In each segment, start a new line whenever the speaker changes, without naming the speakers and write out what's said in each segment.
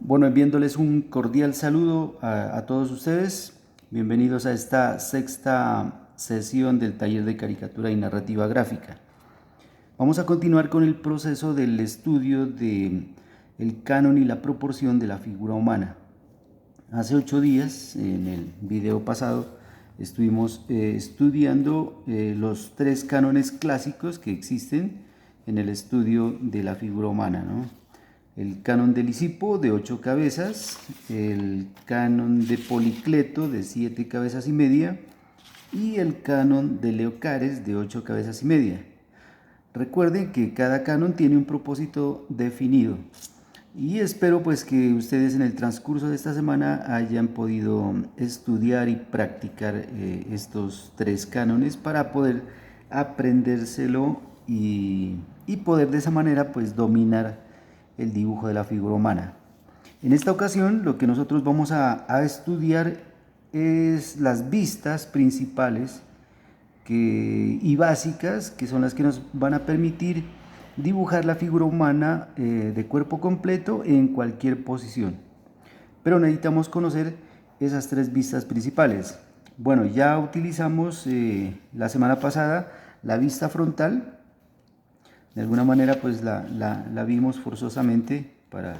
Bueno, enviándoles un cordial saludo a todos ustedes. Bienvenidos a esta sexta sesión del taller de caricatura y narrativa gráfica. Vamos a continuar con el proceso del estudio de el canon y la proporción de la figura humana. Hace 8 días, en el video pasado, estuvimos estudiando los 3 cánones clásicos que existen en el estudio de la figura humana, ¿no? El canon de Lisipo de 8 cabezas, el canon de Policleto de 7 cabezas y media y el canon de Leocares de 8 cabezas y media. Recuerden que cada canon tiene un propósito definido y espero pues que ustedes en el transcurso de esta semana hayan podido estudiar y practicar estos 3 cánones para poder aprendérselo y poder de esa manera pues dominar el dibujo de la figura humana. En esta ocasión lo que nosotros vamos a estudiar es las vistas principales y básicas, que son las que nos van a permitir dibujar la figura humana de cuerpo completo en cualquier posición. Pero necesitamos conocer esas 3 vistas principales. Bueno, ya utilizamos la semana pasada la vista frontal. De alguna manera pues la vimos forzosamente para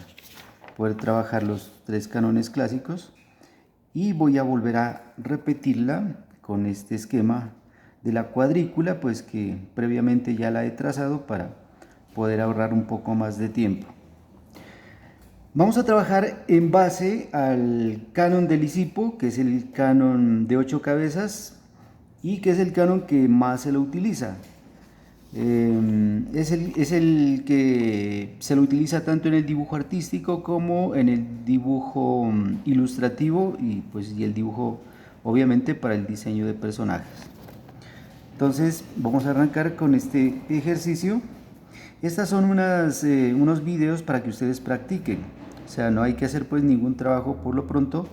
poder trabajar los 3 cánones clásicos y voy a volver a repetirla con este esquema de la cuadrícula pues que previamente ya la he trazado para poder ahorrar un poco más de tiempo. Vamos a trabajar en base al canon de Lisipo, que es el canon de 8 cabezas y que es el canon que más se lo utiliza. Es el que se lo utiliza tanto en el dibujo artístico como en el dibujo ilustrativo y el dibujo obviamente para el diseño de personajes. Entonces vamos a arrancar con este ejercicio. Estas son unos videos para que ustedes practiquen. O sea, no hay que hacer pues ningún trabajo por lo pronto,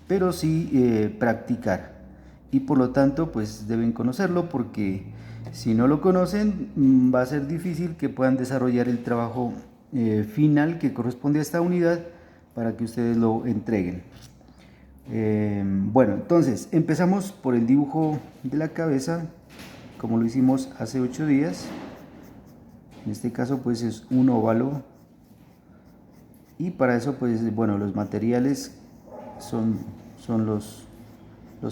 pero sí practicar. Y por lo tanto pues deben conocerlo porque si no lo conocen va a ser difícil que puedan desarrollar el trabajo final que corresponde a esta unidad para que ustedes lo entreguen. Bueno, entonces empezamos por el dibujo de la cabeza como lo hicimos hace 8 días. En este caso pues es un óvalo y para eso pues bueno, los materiales son los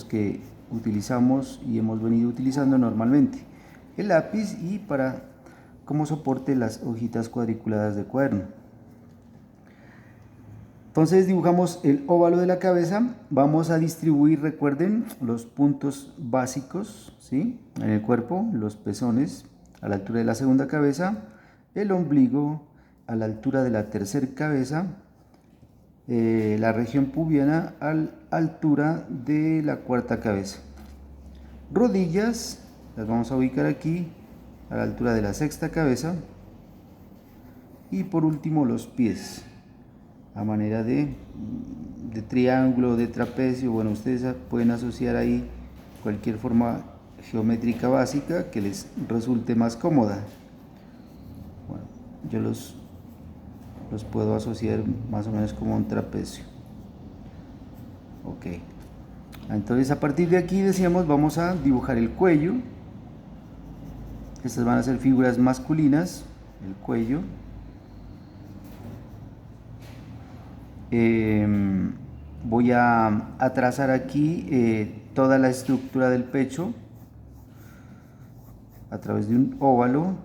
que utilizamos y hemos venido utilizando normalmente. El lápiz y para como soporte las hojitas cuadriculadas de cuaderno. Entonces dibujamos el óvalo de la cabeza. Vamos a distribuir, recuerden, los puntos básicos, ¿sí? En el cuerpo, los pezones a la altura de la segunda cabeza, el ombligo a la altura de la tercera cabeza, la región pubiana a la altura de la cuarta cabeza. Rodillas las vamos a ubicar aquí a la altura de la sexta cabeza y por último los pies a manera de triángulo, de trapecio. Bueno, ustedes pueden asociar ahí cualquier forma geométrica básica que les resulte más cómoda. Bueno, yo los puedo asociar más o menos como un trapecio. Ok, entonces a partir de aquí decíamos vamos a dibujar el cuello. Estas van a ser figuras masculinas, el cuello. Voy a trazar aquí toda la estructura del pecho a través de un óvalo,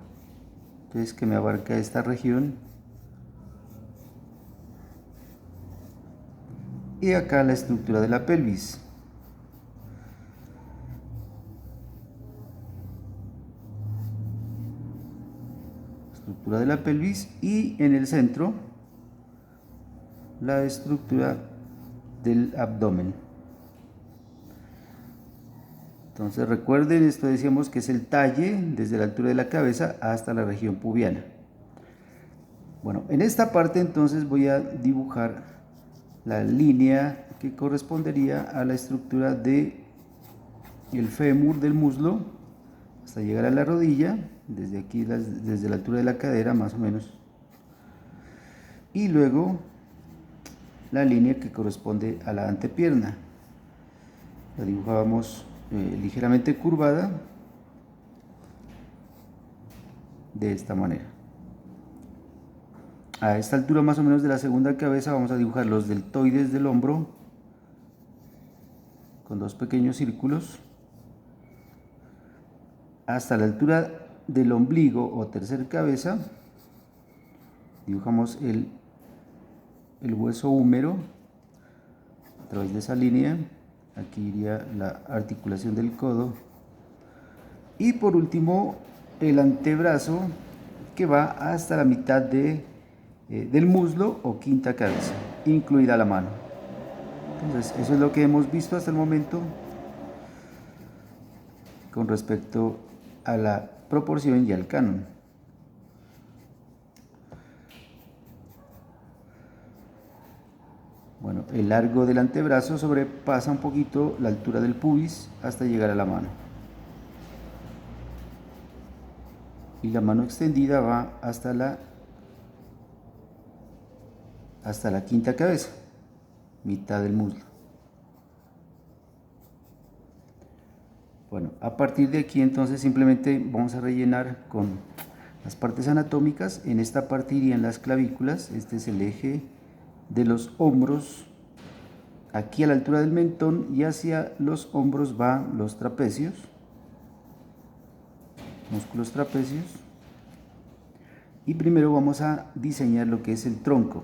entonces que me abarca esta región. Y acá la estructura de la pelvis. Estructura de la pelvis y en el centro la estructura del abdomen. Entonces recuerden, esto decíamos que es el talle desde la altura de la cabeza hasta la región pubiana. Bueno, en esta parte entonces voy a dibujar la línea que correspondería a la estructura de el fémur del muslo hasta llegar a la rodilla, desde aquí, desde la altura de la cadera más o menos. Y luego la línea que corresponde a la antepierna. La dibujamos ligeramente curvada de esta manera. A esta altura más o menos de la segunda cabeza vamos a dibujar los deltoides del hombro con dos pequeños círculos. Hasta la altura del ombligo o tercer cabeza dibujamos el hueso húmero a través de esa línea. Aquí iría la articulación del codo. Y por último el antebrazo, que va hasta la mitad del muslo o quinta cabeza, incluida la mano. Entonces eso es lo que hemos visto hasta el momento con respecto a la proporción y al canon. Bueno, el largo del antebrazo sobrepasa un poquito la altura del pubis hasta llegar a la mano. Y la mano extendida va hasta la quinta cabeza, mitad del muslo. Bueno, a partir de aquí entonces simplemente vamos a rellenar con las partes anatómicas. En esta parte irían las clavículas. Este es el eje de los hombros. Aquí a la altura del mentón y hacia los hombros van los trapecios, músculos trapecios. Y primero vamos a diseñar lo que es el tronco.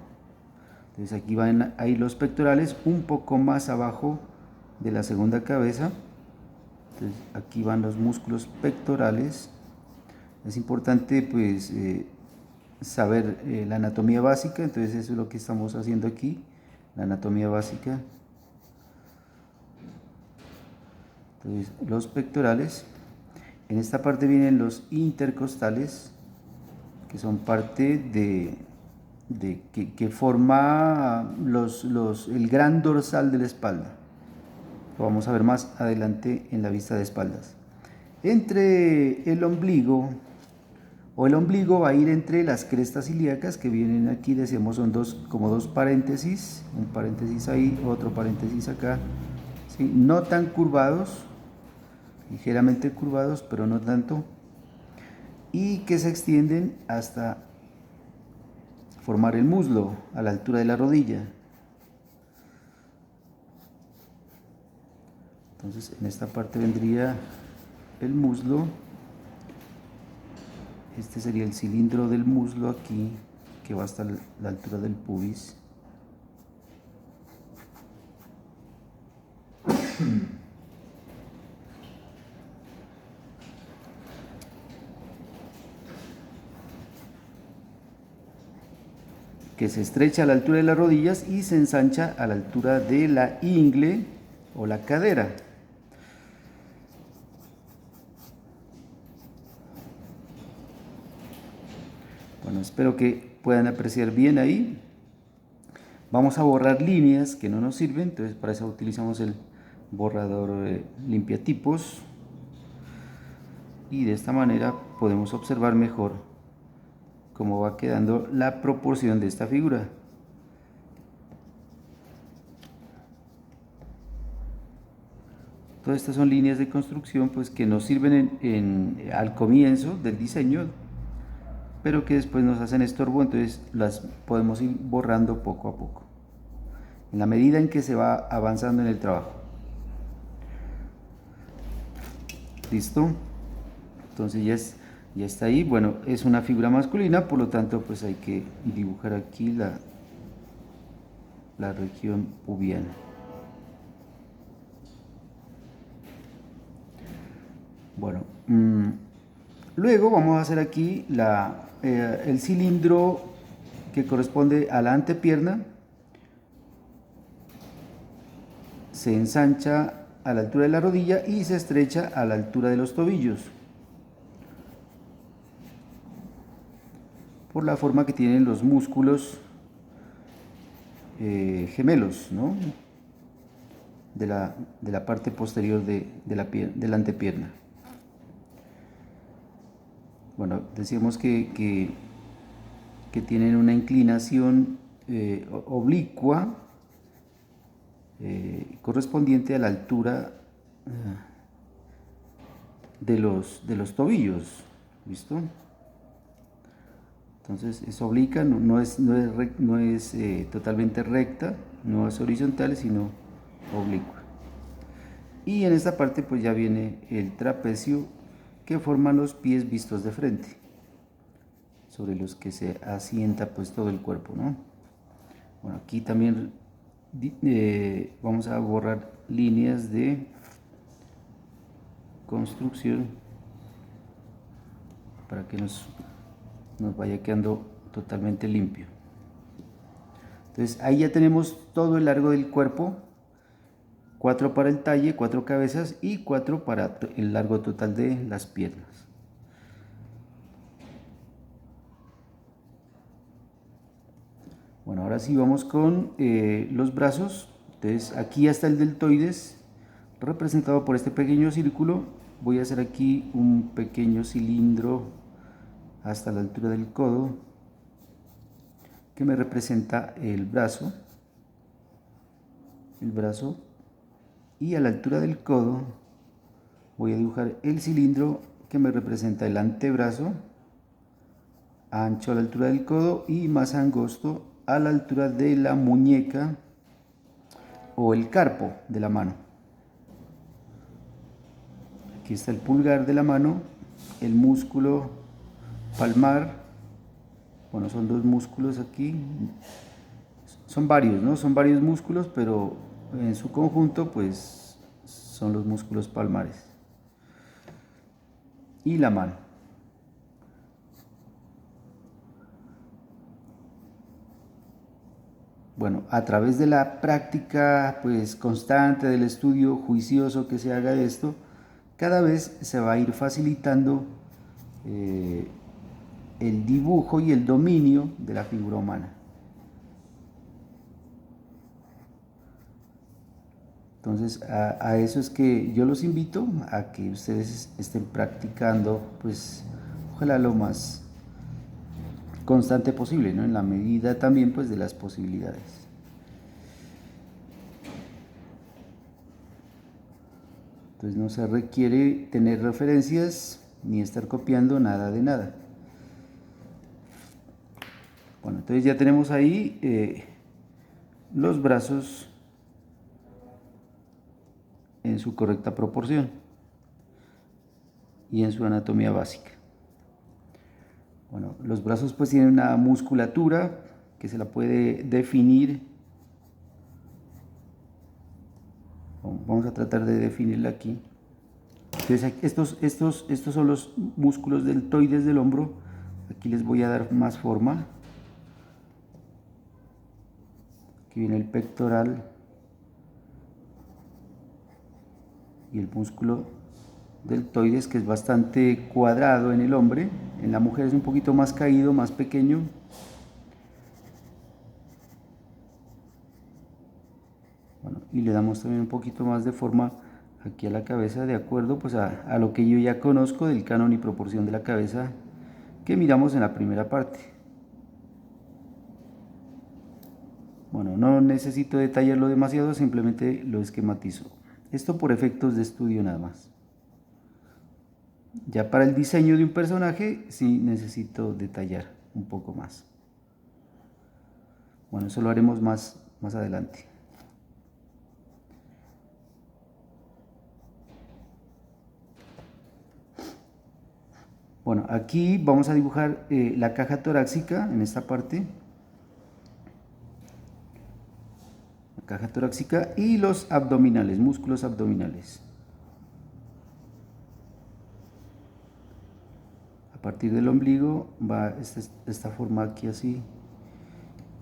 Entonces aquí van a ir los pectorales un poco más abajo de la segunda cabeza. Entonces aquí van los músculos pectorales. Es importante pues saber la anatomía básica, entonces eso es lo que estamos haciendo aquí, la anatomía básica. Entonces los pectorales, en esta parte vienen los intercostales, que son parte que forma el gran dorsal de la espalda. Lo vamos a ver más adelante en la vista de espaldas. Entre el ombligo va a ir entre las crestas ilíacas, que vienen aquí, decíamos, son como dos paréntesis, un paréntesis ahí, otro paréntesis acá, ¿sí? No tan curvados, ligeramente curvados, pero no tanto, y que se extienden hasta formar el muslo a la altura de la rodilla. Entonces en esta parte vendría el muslo. Este sería el cilindro del muslo aquí, que va hasta la altura del pubis. Que se estrecha a la altura de las rodillas y se ensancha a la altura de la ingle o la cadera. Bueno, espero que puedan apreciar bien ahí. Vamos a borrar líneas que no nos sirven, entonces para eso utilizamos el borrador limpiatipos. Y de esta manera podemos observar mejor cómo va quedando la proporción de esta figura. Todas estas son líneas de construcción pues, que nos sirven al comienzo del diseño, pero que después nos hacen estorbo, entonces las podemos ir borrando poco a poco, en la medida en que se va avanzando en el trabajo. ¿Listo? Entonces ya está ahí. Bueno, es una figura masculina, por lo tanto pues hay que dibujar aquí la región pubiana. Bueno, luego vamos a hacer aquí el cilindro que corresponde a la antepierna. Se ensancha a la altura de la rodilla y se estrecha a la altura de los tobillos, por la forma que tienen los músculos gemelos, ¿no? de la parte posterior de la antepierna. Bueno, decíamos que tienen una inclinación oblicua correspondiente a la altura de los tobillos. ¿Listo? Entonces es obliqua, no es totalmente recta, no es horizontal, sino oblicua. Y en esta parte pues ya viene el trapecio, que forman los pies vistos de frente, sobre los que se asienta pues todo el cuerpo, ¿no? Bueno, aquí también vamos a borrar líneas de construcción para que nos vaya quedando totalmente limpio. Entonces ahí ya tenemos todo el largo del cuerpo, 4 para el talle, 4 cabezas y 4 para el largo total de las piernas. Bueno, ahora sí vamos con los brazos. Entonces aquí está el deltoides, representado por este pequeño círculo. Voy a hacer aquí un pequeño cilindro hasta la altura del codo, que me representa el brazo, y a la altura del codo voy a dibujar el cilindro que me representa el antebrazo, ancho a la altura del codo y más angosto a la altura de la muñeca o el carpo de la mano. Aquí está el pulgar de la mano, el músculo palmar. Bueno, son dos músculos aquí, son varios, ¿no? Son varios músculos, pero en su conjunto pues son los músculos palmares. Y la mano. Bueno, a través de la práctica pues constante, del estudio juicioso que se haga de esto, cada vez se va a ir facilitando el dibujo y el dominio de la figura humana. Entonces a eso es que yo los invito a que ustedes estén practicando, pues ojalá lo más constante posible, ¿no? En la medida también pues de las posibilidades. Entonces no se requiere tener referencias ni estar copiando nada de nada. Bueno, entonces ya tenemos ahí los brazos en su correcta proporción y en su anatomía básica. Bueno, los brazos pues tienen una musculatura que se la puede definir. Vamos a tratar de definirla aquí. Entonces estos son los músculos deltoides del hombro. Aquí les voy a dar más forma. Aquí viene el pectoral y el músculo deltoides, que es bastante cuadrado en el hombre. En la mujer es un poquito más caído, más pequeño. Bueno, y le damos también un poquito más de forma aquí a la cabeza, de acuerdo pues a lo que yo ya conozco del canon y proporción de la cabeza que miramos en la primera parte. Bueno, no necesito detallarlo demasiado, simplemente lo esquematizo. Esto por efectos de estudio nada más. Ya para el diseño de un personaje sí necesito detallar un poco más. Bueno, eso lo haremos más adelante. Bueno, aquí vamos a dibujar la caja torácica en esta parte. La caja torácica y los abdominales, músculos abdominales. A partir del ombligo va esta forma aquí así.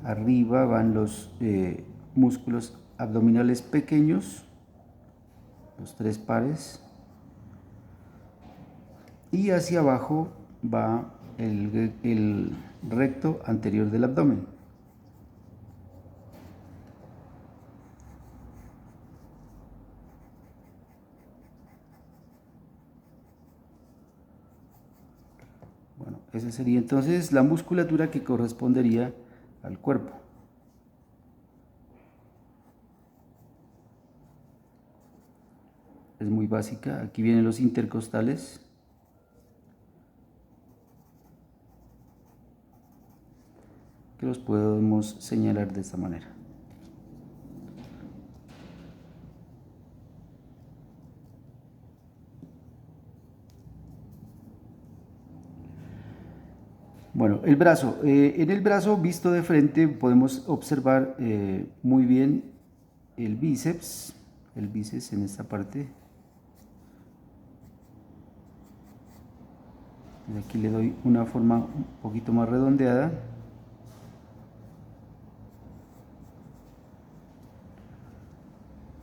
Arriba van los músculos abdominales pequeños, los 3 pares. Y hacia abajo va el recto anterior del abdomen. Bueno, esa sería entonces la musculatura que correspondería al cuerpo. es muy básica. Aquí vienen los intercostales. Que los podemos señalar de esta manera. Bueno, el brazo. En el brazo visto de frente podemos observar muy bien el bíceps en esta parte. Aquí le doy una forma un poquito más redondeada.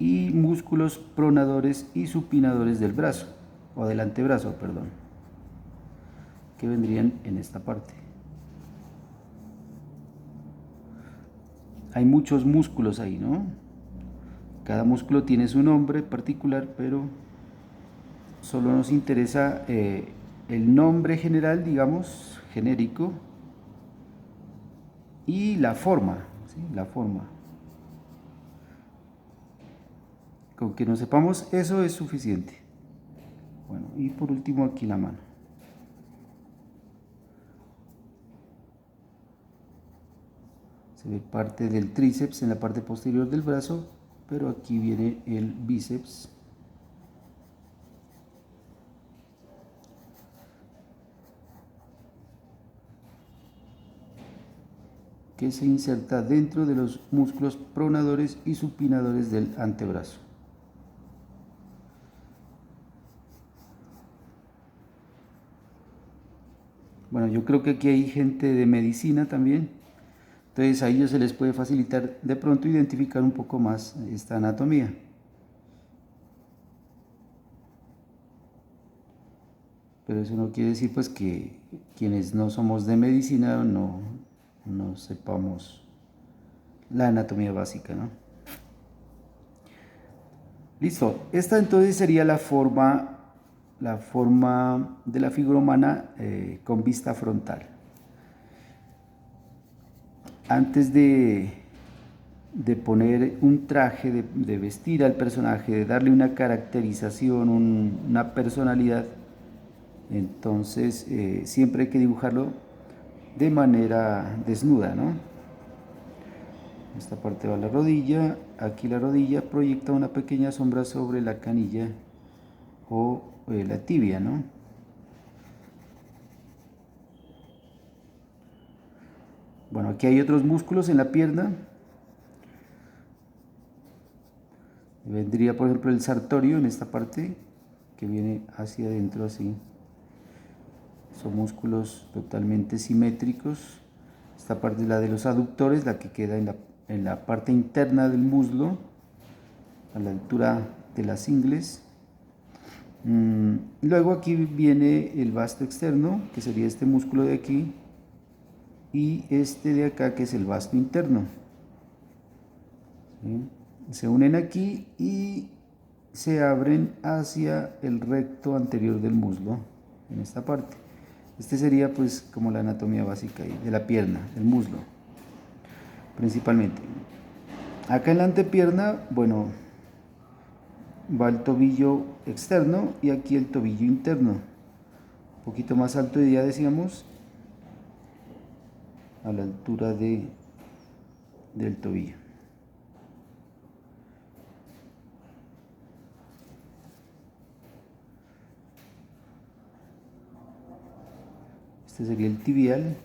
Y músculos pronadores y supinadores del brazo, o del antebrazo, perdón, que vendrían en esta parte. Hay muchos músculos ahí, ¿no? Cada músculo tiene su nombre particular, pero solo nos interesa el nombre general, digamos, genérico, y la forma, ¿sí? La forma. Con que nos sepamos eso es suficiente. Bueno, y por último aquí la mano. Se ve parte del tríceps en la parte posterior del brazo, pero aquí viene el bíceps. Que se inserta dentro de los músculos pronadores y supinadores del antebrazo. Bueno, yo creo que aquí hay gente de medicina también, entonces a ellos se les puede facilitar de pronto identificar un poco más esta anatomía. Pero eso no quiere decir pues que quienes no somos de medicina no sepamos la anatomía básica, ¿no? Listo, esta entonces sería la forma de la figura humana con vista frontal. Antes de poner un traje, de vestir al personaje, de darle una caracterización, una personalidad, entonces siempre hay que dibujarlo de manera desnuda, ¿no? Esta parte va la rodilla, aquí la rodilla proyecta una pequeña sombra sobre la canilla o la tibia, ¿no? Bueno, aquí hay otros músculos en la pierna. Vendría, por ejemplo, el sartorio en esta parte, que viene hacia adentro así. Son músculos totalmente simétricos. Esta parte es la de los aductores, la que queda en la parte interna del muslo, a la altura de las ingles. Luego aquí viene el vasto externo, que sería este músculo de aquí, y este de acá, que es el vasto interno. ¿Sí? Se unen aquí y se abren hacia el recto anterior del muslo, en esta parte. Este sería pues como la anatomía básica de la pierna, el muslo, principalmente. Acá en la antepierna, bueno, va el tobillo externo y aquí el tobillo interno. Un poquito más alto ya decíamos, a la altura del tobillo. Este sería el tibial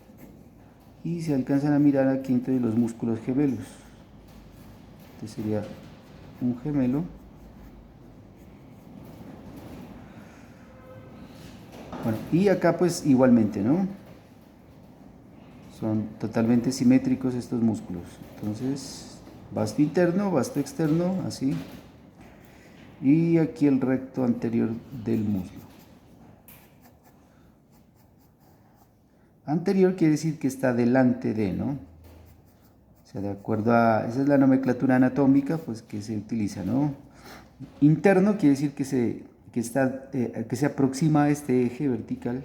y se alcanzan a mirar aquí entre los músculos gemelos. Este sería un gemelo. Bueno, y acá pues igualmente, ¿no? Son totalmente simétricos estos músculos. Entonces, vasto interno, vasto externo, así. Y aquí el recto anterior del muslo. Anterior quiere decir que está delante de, ¿no? O sea, de acuerdo a, esa es la nomenclatura anatómica, pues que se utiliza, ¿no? Interno quiere decir que se aproxima a este eje vertical,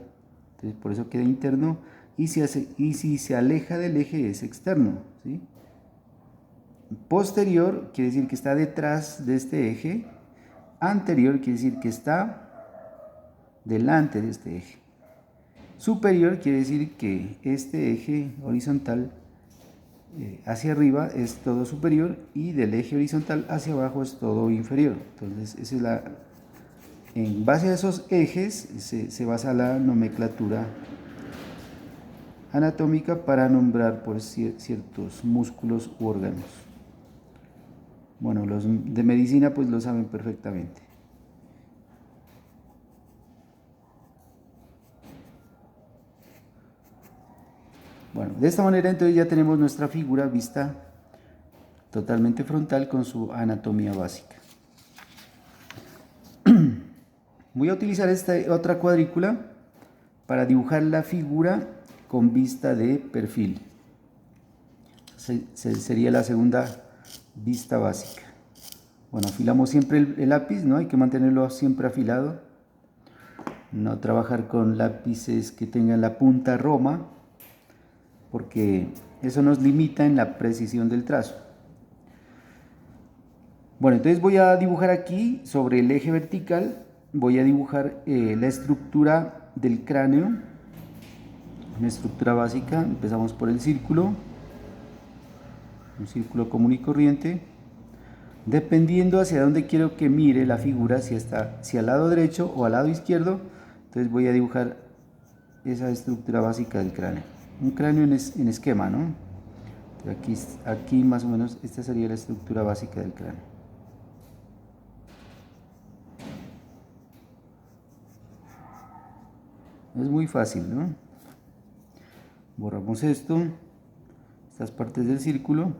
entonces por eso queda interno, y si se aleja del eje es externo, ¿sí? Posterior quiere decir que está detrás de este eje, Anterior quiere decir que está delante de este eje. Superior quiere decir que este eje horizontal hacia arriba es todo superior y del eje horizontal hacia abajo es todo inferior. Entonces, esa es en base a esos ejes se basa la nomenclatura anatómica para nombrar por ciertos músculos u órganos. Bueno, los de medicina pues lo saben perfectamente. Bueno, de esta manera entonces ya tenemos nuestra figura vista totalmente frontal con su anatomía básica. Voy a utilizar esta otra cuadrícula para dibujar la figura con vista de perfil. Sería la segunda vista básica. Bueno, afilamos siempre el lápiz, ¿no? Hay que mantenerlo siempre afilado. No trabajar con lápices que tengan la punta roma, porque eso nos limita en la precisión del trazo. Bueno, entonces voy a dibujar aquí sobre el eje vertical, voy a dibujar la estructura del cráneo, una estructura básica. Empezamos por el círculo, un círculo común y corriente. Dependiendo hacia dónde quiero que mire la figura, si al lado derecho o al lado izquierdo, entonces voy a dibujar esa estructura básica del cráneo. Un cráneo en esquema, ¿no? Aquí más o menos esta sería la estructura básica del cráneo. Es muy fácil, ¿no? Borramos esto, estas partes del círculo,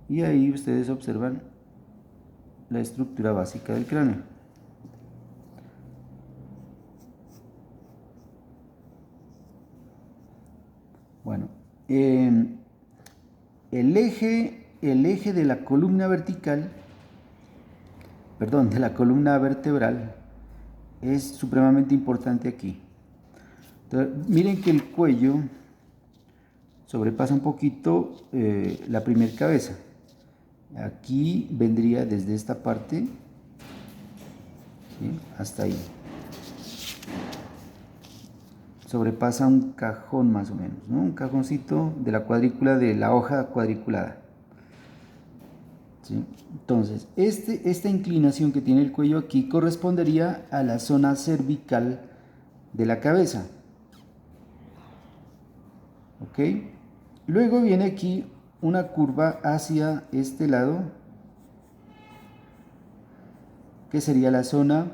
y ahí ustedes observan la estructura básica del cráneo. Bueno, el eje de la columna vertical, perdón, de la columna vertebral es supremamente importante aquí. Entonces, miren que el cuello sobrepasa un poquito la primera cabeza. Aquí vendría desde esta parte, ¿sí?, hasta ahí. Sobrepasa un cajón más o menos, ¿no? Un cajoncito de la cuadrícula, de la hoja cuadriculada. ¿Sí? Entonces, esta inclinación que tiene el cuello aquí correspondería a la zona cervical de la cabeza. ¿Ok? Luego viene aquí una curva hacia este lado, que sería la zona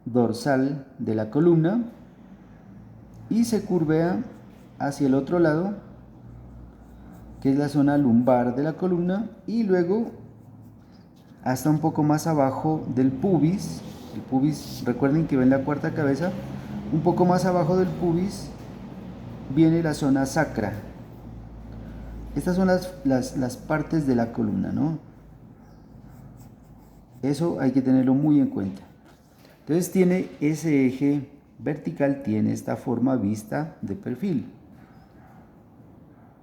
dorsal de la columna, y se curvea hacia el otro lado, que es la zona lumbar de la columna, y luego hasta un poco más abajo del pubis. El pubis, recuerden que ven la cuarta cabeza, un poco más abajo del pubis viene la zona sacra. Estas son las partes de la columna, ¿no? Eso hay que tenerlo muy en cuenta. Entonces tiene ese eje vertical, tiene esta forma vista de perfil.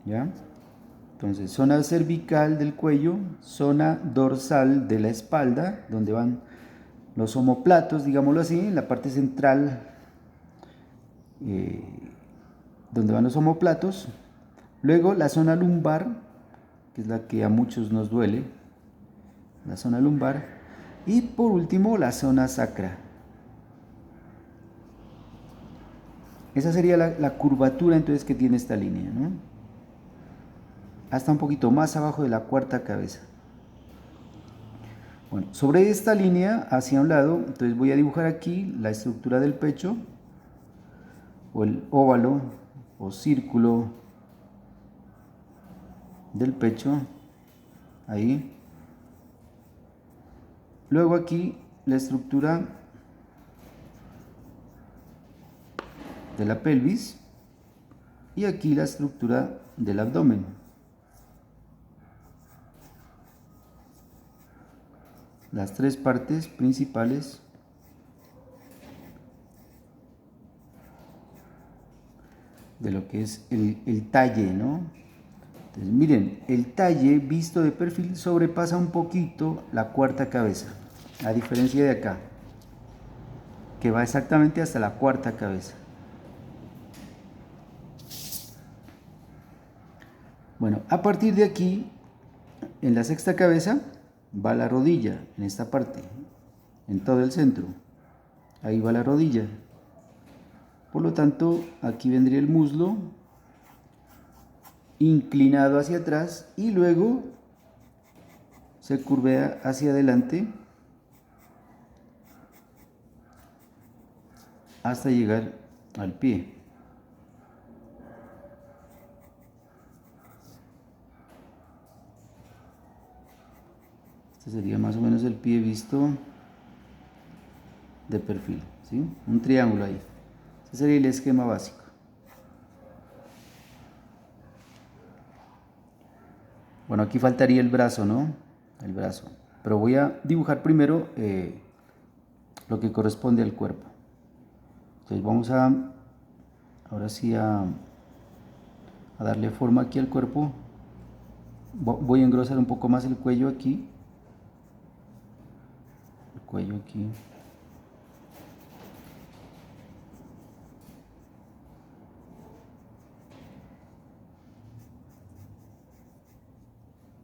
¿Ya? Entonces, zona cervical del cuello, zona dorsal de la espalda, donde van los omóplatos, digámoslo así, en la parte central, donde van los omóplatos. Luego la zona lumbar, que es la que a muchos nos duele, la zona lumbar. Y por último, la zona sacra. Esa sería la curvatura entonces que tiene esta línea, ¿no? Hasta un poquito más abajo de la cuarta cabeza. Bueno, sobre esta línea hacia un lado, entonces voy a dibujar aquí la estructura del pecho, o el óvalo o círculo del pecho, ahí. Luego aquí la estructura de la pelvis y aquí la estructura del abdomen. Las tres partes principales de lo que es el talle, ¿no? Entonces, miren, el talle visto de perfil sobrepasa un poquito la cuarta cabeza. a diferencia de acá, que va exactamente hasta la cuarta cabeza. Bueno, a partir de aquí, en la sexta cabeza, va la rodilla, en esta parte, en todo el centro. Ahí va la rodilla. Por lo tanto, aquí vendría el muslo inclinado hacia atrás y luego se curvea hacia adelante hasta llegar al pie. Este sería más o menos el pie visto de perfil, ¿sí? Un triángulo ahí. Ese sería el esquema básico. Bueno, aquí faltaría el brazo, ¿no? El brazo. Pero voy a dibujar primero lo que corresponde al cuerpo. Entonces vamos ahora sí a darle forma aquí al cuerpo. Voy a engrosar un poco más el cuello aquí. El cuello aquí.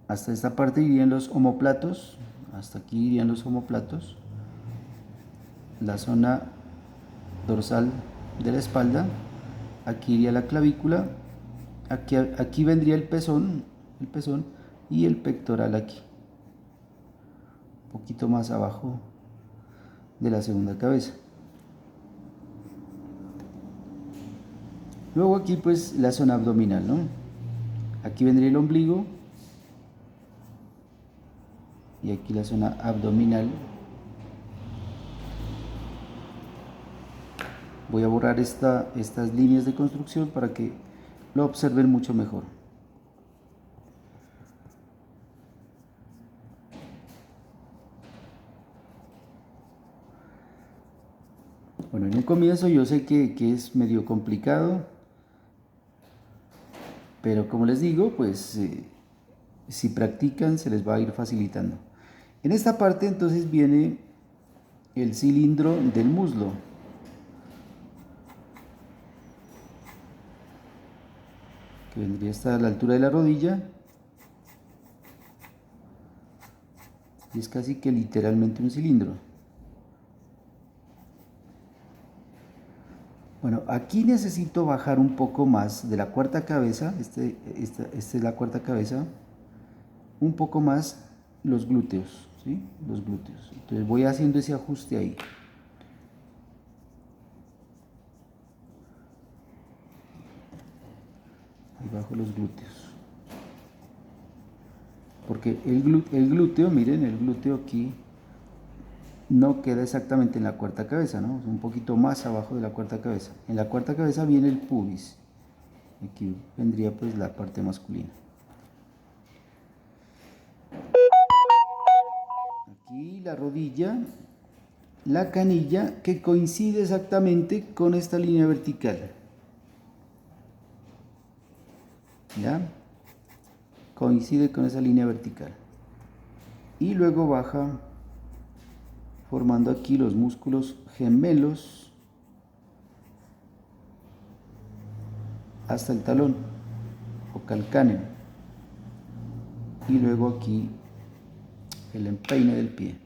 Hasta esta parte irían los omóplatos. Hasta aquí irían los omóplatos. La zona dorsal de la espalda. Aquí iría la clavícula. Aquí vendría el pezón y el pectoral aquí. Un poquito más abajo de la segunda cabeza. Luego aquí pues la zona abdominal, ¿no? Aquí vendría el ombligo y aquí la zona abdominal. Voy a borrar estas líneas de construcción para que lo observen mucho mejor. Bueno, en un comienzo yo sé que es medio complicado, pero como les digo, pues si practican se les va a ir facilitando. En esta parte entonces viene el cilindro del muslo. Que vendría hasta la altura de la rodilla. Y es casi que literalmente un cilindro. Bueno, aquí necesito bajar un poco más de la cuarta cabeza, esta es la cuarta cabeza, un poco más los glúteos, ¿sí? Los glúteos. Entonces voy haciendo ese ajuste ahí. Ahí bajo los glúteos. Porque el glúteo, miren, el glúteo aquí no queda exactamente en la cuarta cabeza, ¿no? Es un poquito más abajo de la cuarta cabeza. En la cuarta cabeza viene el pubis. Aquí vendría pues la parte masculina. Aquí la rodilla, la canilla que coincide exactamente con esta línea vertical. ¿Ya? Coincide con esa línea vertical. Y luego baja formando aquí los músculos gemelos hasta el talón o calcáneo. Y luego aquí el empeine del pie.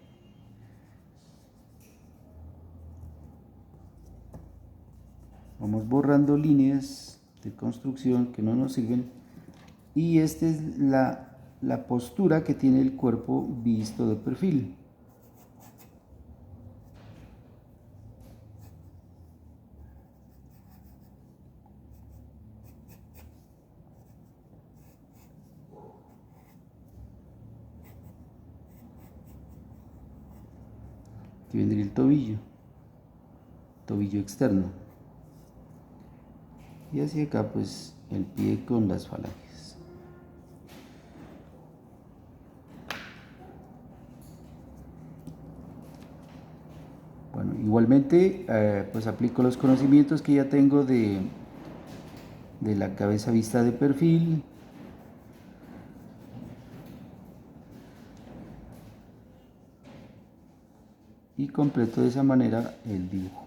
Vamos borrando líneas de construcción que no nos sirven. Y esta es la postura que tiene el cuerpo visto de perfil. Aquí vendría el tobillo externo. Y hacia acá pues el pie con las falanges. Bueno, igualmente pues aplico los conocimientos que ya tengo de la cabeza vista de perfil. y completo de esa manera el dibujo.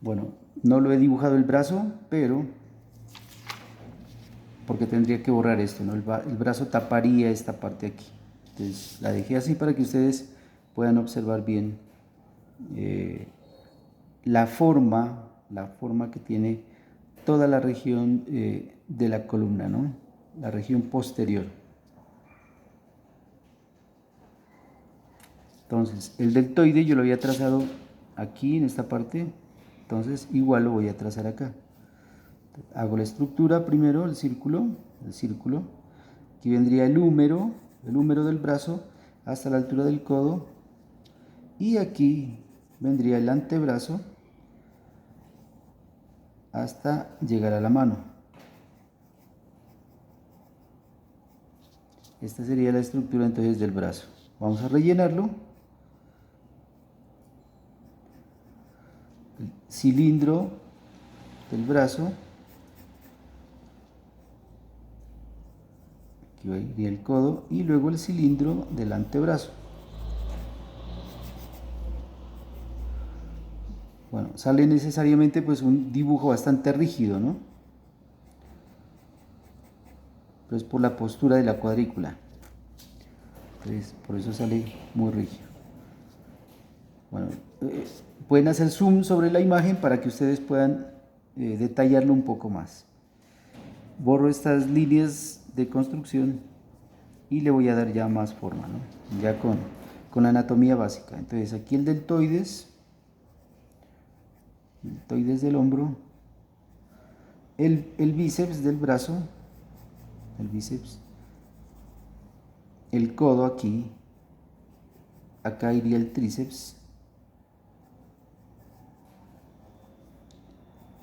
Bueno, no lo he dibujado el brazo, pero porque tendría que borrar esto, ¿no? El brazo taparía esta parte aquí. Entonces la dejé así para que ustedes puedan observar bien la forma que tiene toda la región de la columna, ¿no? La región posterior. Entonces, el deltoide yo lo había trazado aquí en esta parte, entonces igual lo voy a trazar acá. Hago la estructura primero, el círculo, aquí vendría el húmero del brazo hasta la altura del codo, y aquí vendría el antebrazo hasta llegar a la mano. Esta sería la estructura entonces del brazo. Vamos a rellenarlo. El cilindro del brazo. Aquí iría el codo y luego el cilindro del antebrazo. Bueno, sale necesariamente pues un dibujo bastante rígido, ¿no? Pero es por la postura de la cuadrícula. Entonces, por eso sale muy rígido. Bueno, pueden hacer zoom sobre la imagen para que ustedes puedan detallarlo un poco más. Borro estas líneas de construcción y le voy a dar ya más forma, ¿no? Ya con la anatomía básica. Entonces aquí el deltoides del hombro, el bíceps del brazo, el codo aquí, acá iría el tríceps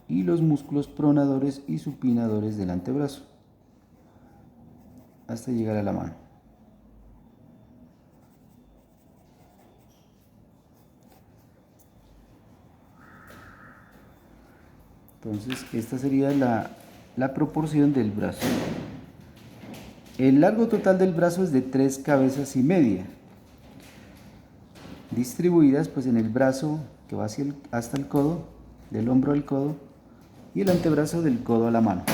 y los músculos pronadores y supinadores del antebrazo hasta llegar a la mano. Entonces esta sería la proporción del brazo. El largo total del brazo es de 3 cabezas y media, distribuidas pues en el brazo que va hasta el codo, del hombro al codo, y el antebrazo del codo a la mano.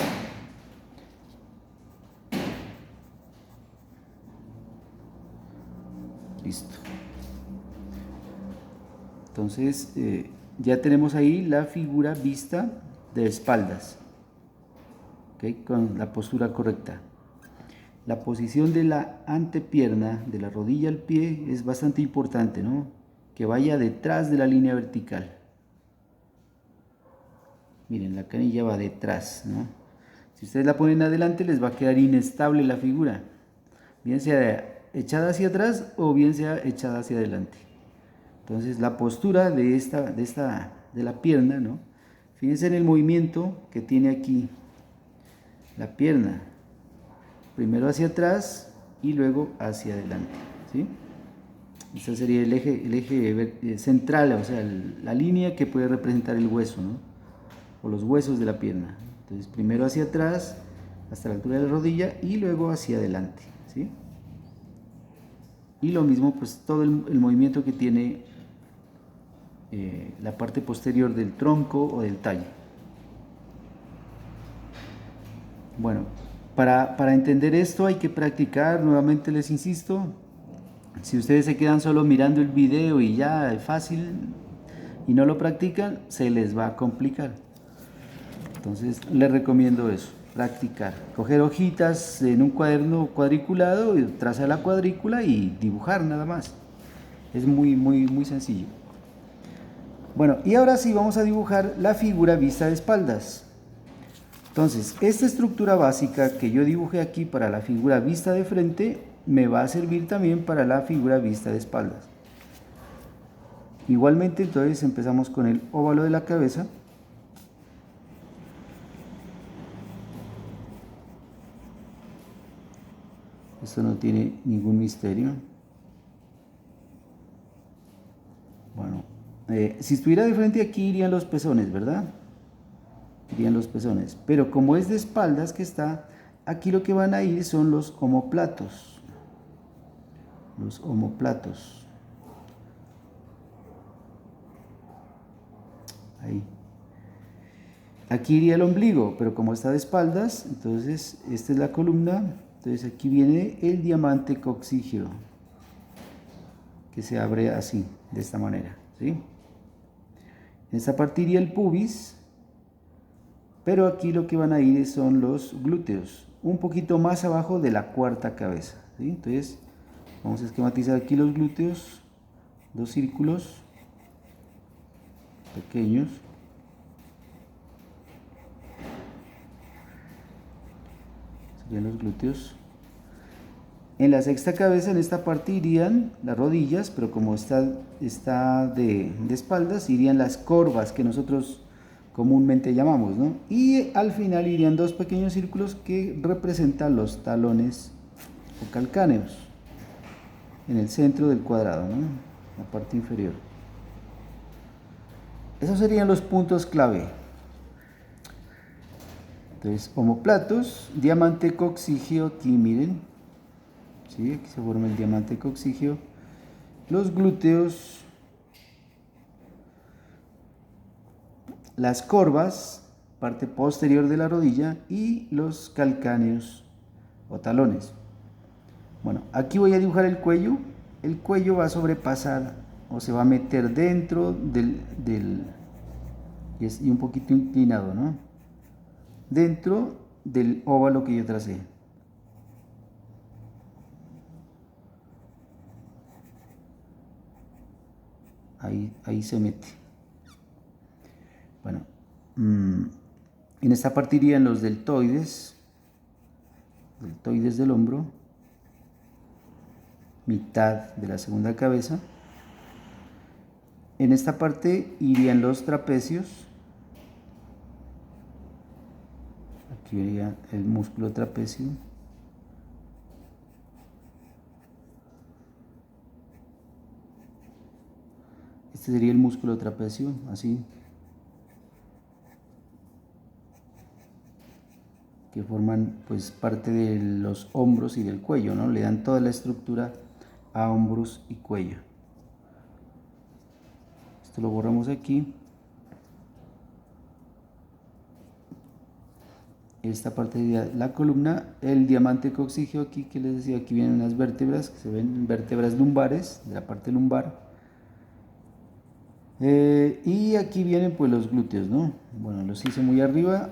Listo. Entonces ya tenemos ahí la figura vista de espaldas, ¿okay? Con la postura correcta. La posición de la antepierna, de la rodilla al pie, es bastante importante, ¿no? Que vaya detrás de la línea vertical. Miren, la canilla va detrás, ¿no? Si ustedes la ponen adelante, les va a quedar inestable la figura. Bien sea echada hacia atrás o bien sea echada hacia adelante. Entonces, la postura de la pierna, ¿no? Fíjense en el movimiento que tiene aquí la pierna. Primero hacia atrás y luego hacia adelante, ¿sí? Este sería el eje central, o sea, la línea que puede representar el hueso, ¿no? O los huesos de la pierna. Entonces, primero hacia atrás, hasta la altura de la rodilla, y luego hacia adelante, ¿sí? Y lo mismo, pues, todo el movimiento que tiene la parte posterior del tronco o del tallo. Bueno, para entender esto hay que practicar, nuevamente les insisto. Si ustedes se quedan solo mirando el video y ya es fácil y no lo practican, se les va a complicar. Entonces les recomiendo eso, practicar. Coger hojitas en un cuaderno cuadriculado, y trazar la cuadrícula y dibujar nada más. Es muy sencillo. Bueno, y ahora sí vamos a dibujar la figura vista de espaldas. Entonces, esta estructura básica que yo dibujé aquí para la figura vista de frente me va a servir también para la figura vista de espaldas. Igualmente, entonces empezamos con el óvalo de la cabeza. Esto no tiene ningún misterio. Bueno, Si estuviera de frente aquí irían los pezones, ¿verdad? Irían los pezones. Pero como es de espaldas que está, aquí lo que van a ir son los omóplatos. Los omóplatos. Ahí. Aquí iría el ombligo, pero como está de espaldas, entonces esta es la columna. Entonces aquí viene el diamante coxígeo, que se abre así, de esta manera, ¿sí? En esta parte iría el pubis, pero aquí lo que van a ir son los glúteos, un poquito más abajo de la cuarta cabeza, ¿sí? Entonces vamos a esquematizar aquí los glúteos, dos círculos pequeños. Serían los glúteos. En la sexta cabeza, en esta parte irían las rodillas, pero como está de espaldas, irían las corvas que nosotros comúnmente llamamos, ¿no? Y al final irían dos pequeños círculos que representan los talones o calcáneos en el centro del cuadrado, ¿no? La parte inferior. Esos serían los puntos clave. Entonces, omóplatos, diamante coxígeo, aquí miren, ¿sí? Aquí se forma el diamante coxígeo, los glúteos, las corvas, parte posterior de la rodilla, y los calcáneos o talones. Bueno, aquí voy a dibujar el cuello. El cuello va a sobrepasar o se va a meter dentro y un poquito inclinado, ¿no? Dentro del óvalo que yo tracé. Ahí se mete. Bueno, en esta parte irían los deltoides del hombro, mitad de la segunda cabeza. En esta parte irían los trapecios. Aquí vería el músculo trapecio. Este sería el músculo trapecio, así. Que forman pues parte de los hombros y del cuello, ¿no? Le dan toda la estructura a hombros y cuello. Esto lo borramos aquí. Esta parte de la columna, el diamante coxígeo aquí que les decía, aquí vienen unas vértebras, que se ven vértebras lumbares, de la parte lumbar. Y aquí vienen pues los glúteos, ¿no? Bueno, los hice muy arriba,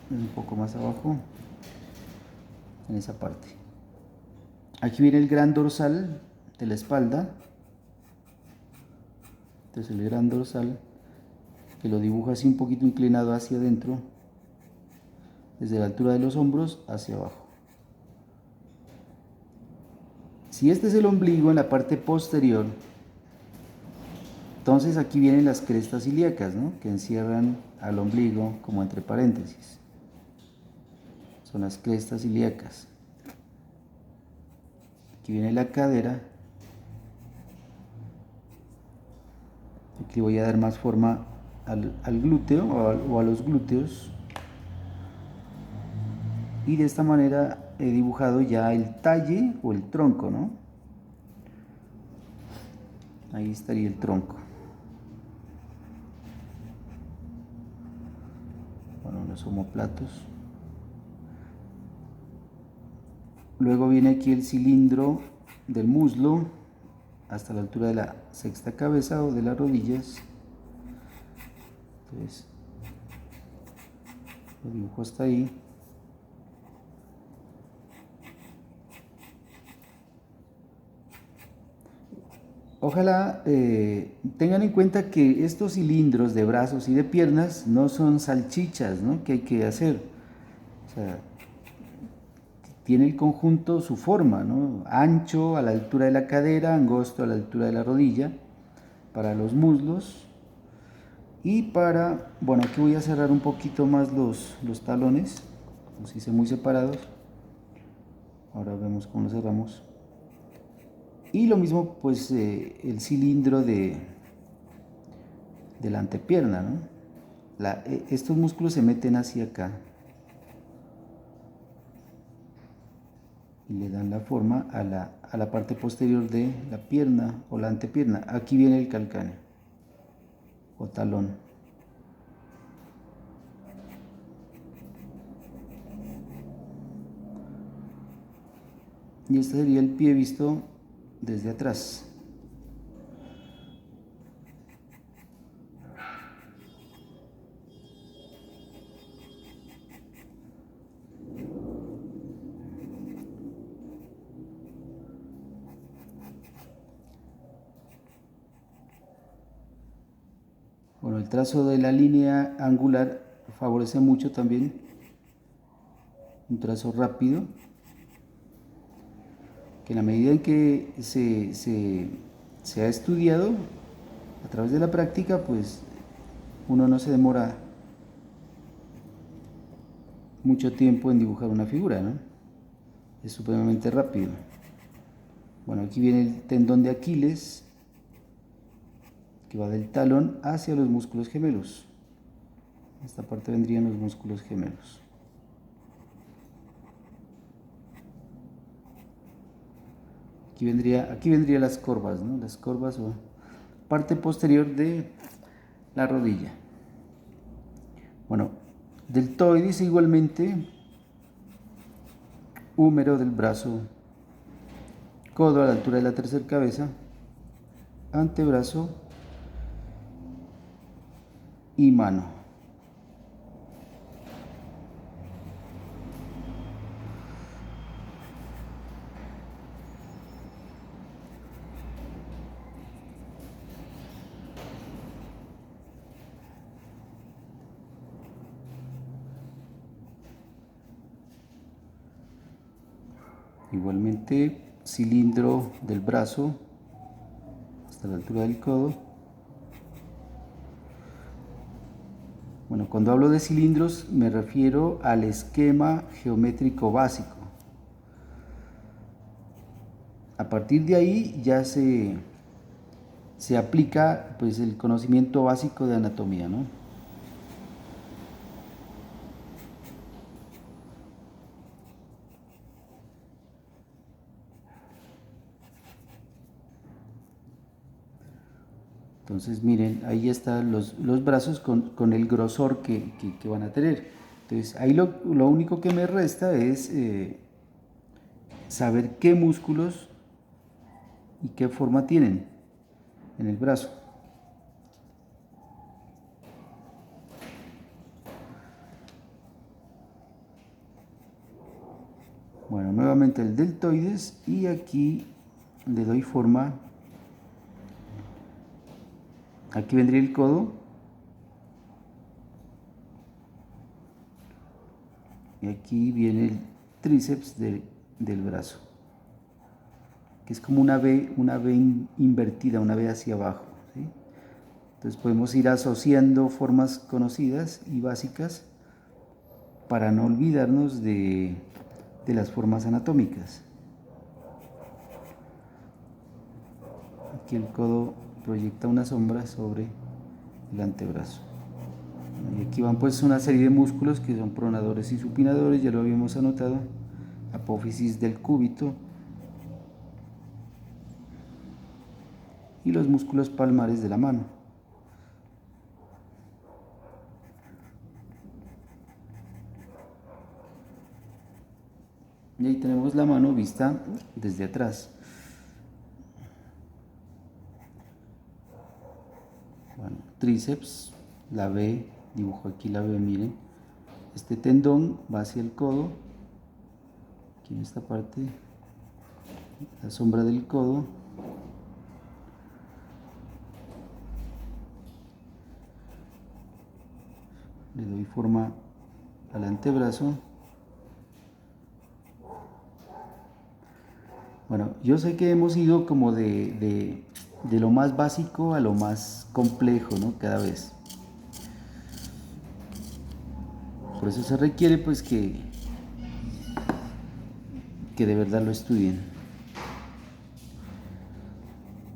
un poco más abajo, en esa parte. Aquí viene el gran dorsal de la espalda. Entonces el gran dorsal, que lo dibujo así un poquito inclinado hacia adentro, desde la altura de los hombros hacia abajo. Si este es el ombligo en la parte posterior, entonces aquí vienen las crestas ilíacas, ¿no? Que encierran al ombligo como entre paréntesis. Son las crestas ilíacas. Aquí viene la cadera. Aquí voy a dar más forma al glúteo o a los glúteos. Y de esta manera he dibujado ya el talle o el tronco, ¿no? Ahí estaría el tronco. Bueno, los omóplatos. Luego viene aquí el cilindro del muslo hasta la altura de la sexta cabeza o de las rodillas. Entonces, lo dibujo hasta ahí. Ojalá tengan en cuenta que estos cilindros de brazos y de piernas no son salchichas, ¿no? Que hay que hacer. O sea, tiene el conjunto su forma, ¿no? Ancho a la altura de la cadera, angosto a la altura de la rodilla, para los muslos. Y para, bueno, aquí voy a cerrar un poquito más los talones, los hice muy separados. Ahora vemos cómo los cerramos. Y lo mismo pues el cilindro de la antepierna, ¿no? Estos músculos se meten hacia acá y le dan la forma a la parte posterior de la pierna o la antepierna. Aquí viene el calcáneo o talón. Y este sería el pie visto desde atrás. Bueno, el trazo de la línea angular favorece mucho también, un trazo rápido, que en la medida en que se ha estudiado a través de la práctica, pues uno no se demora mucho tiempo en dibujar una figura, ¿no? Es supremamente rápido. Bueno, aquí viene el tendón de Aquiles, que va del talón hacia los músculos gemelos. Esta parte vendrían los músculos gemelos. Aquí vendría las corvas, ¿no? Las corvas o parte posterior de la rodilla. Bueno, deltoides igualmente, húmero del brazo, codo a la altura de la tercera cabeza, antebrazo y mano. Igualmente, cilindro del brazo hasta la altura del codo. Bueno, cuando hablo de cilindros me refiero al esquema geométrico básico. A partir de ahí ya se aplica pues el conocimiento básico de anatomía, ¿no? Entonces miren, ahí están los brazos con el grosor que van a tener. Entonces ahí lo único que me resta es saber qué músculos y qué forma tienen en el brazo. Bueno, nuevamente el deltoides y aquí le doy forma. Aquí vendría el codo. Y aquí viene el tríceps del brazo, que es como una V invertida, una V hacia abajo, ¿sí? Entonces podemos ir asociando formas conocidas y básicas para no olvidarnos de las formas anatómicas. Aquí el codo proyecta una sombra sobre el antebrazo. Y aquí van pues una serie de músculos que son pronadores y supinadores, ya lo habíamos anotado, apófisis del cúbito y los músculos palmares de la mano. Y ahí tenemos la mano vista desde atrás. Bueno, tríceps, la V, dibujo aquí la V, miren. Este tendón va hacia el codo, aquí en esta parte, la sombra del codo. Le doy forma al antebrazo. Bueno, yo sé que hemos ido como de lo más básico a lo más complejo, ¿no? Cada vez. Por eso se requiere pues que de verdad lo estudien.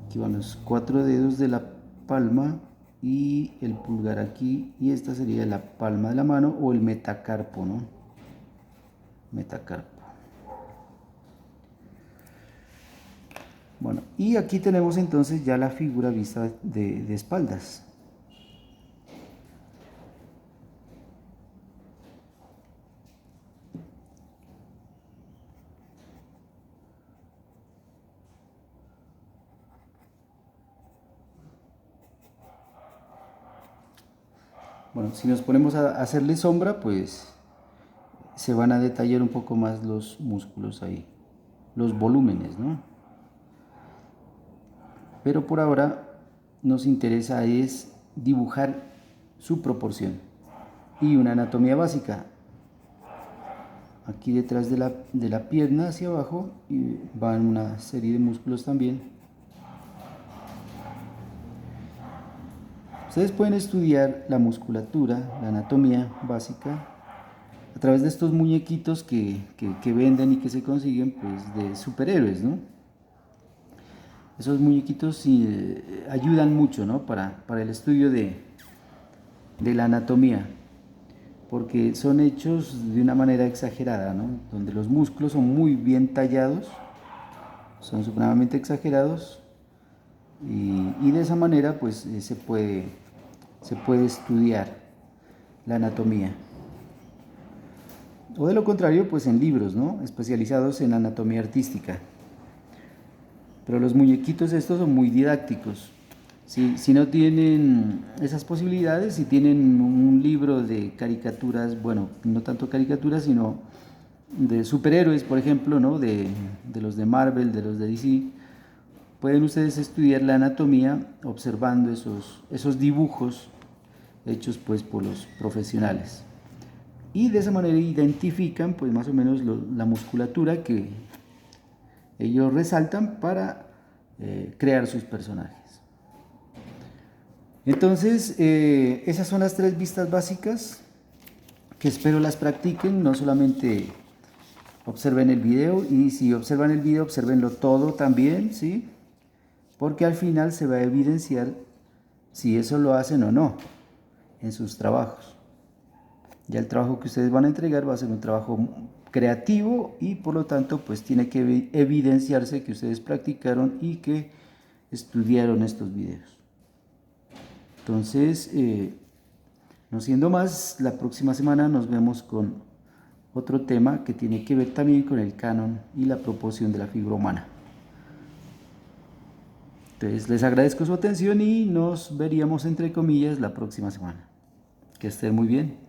Aquí van los 4 dedos de la palma y el pulgar aquí, y esta sería la palma de la mano o el metacarpo, ¿no? Metacarpo. Bueno, y aquí tenemos entonces ya la figura vista de espaldas. Bueno, si nos ponemos a hacerle sombra, pues se van a detallar un poco más los músculos ahí, los volúmenes, ¿no? Pero por ahora nos interesa es dibujar su proporción y una anatomía básica. Aquí detrás de la pierna hacia abajo y van una serie de músculos también. Ustedes pueden estudiar la musculatura, la anatomía básica, a través de estos muñequitos que venden y que se consiguen pues, de superhéroes, ¿no? Esos muñequitos sí, ayudan mucho, ¿no? para el estudio de la anatomía, porque son hechos de una manera exagerada, ¿no? Donde los músculos son muy bien tallados, son supremamente exagerados y de esa manera pues se puede estudiar la anatomía. O de lo contrario, pues en libros, ¿no? Especializados en anatomía artística. Pero los muñequitos estos son muy didácticos. Si no tienen esas posibilidades, si tienen un libro de caricaturas, bueno, no tanto caricaturas, sino de superhéroes, por ejemplo, ¿no? de los de Marvel, de los de DC, pueden ustedes estudiar la anatomía observando esos dibujos hechos pues por los profesionales. Y de esa manera identifican pues más o menos la musculatura que ellos resaltan para crear sus personajes. Entonces, esas son las 3 vistas básicas que espero las practiquen, no solamente observen el video, y si observan el video, observenlo todo también, ¿sí? Porque al final se va a evidenciar si eso lo hacen o no en sus trabajos. Ya el trabajo que ustedes van a entregar va a ser un trabajo creativo y por lo tanto pues tiene que evidenciarse que ustedes practicaron y que estudiaron estos videos. Entonces, no siendo más, la próxima semana nos vemos con otro tema que tiene que ver también con el canon y la proporción de la figura humana. Entonces, les agradezco su atención y nos veríamos entre comillas la próxima semana. Que estén muy bien.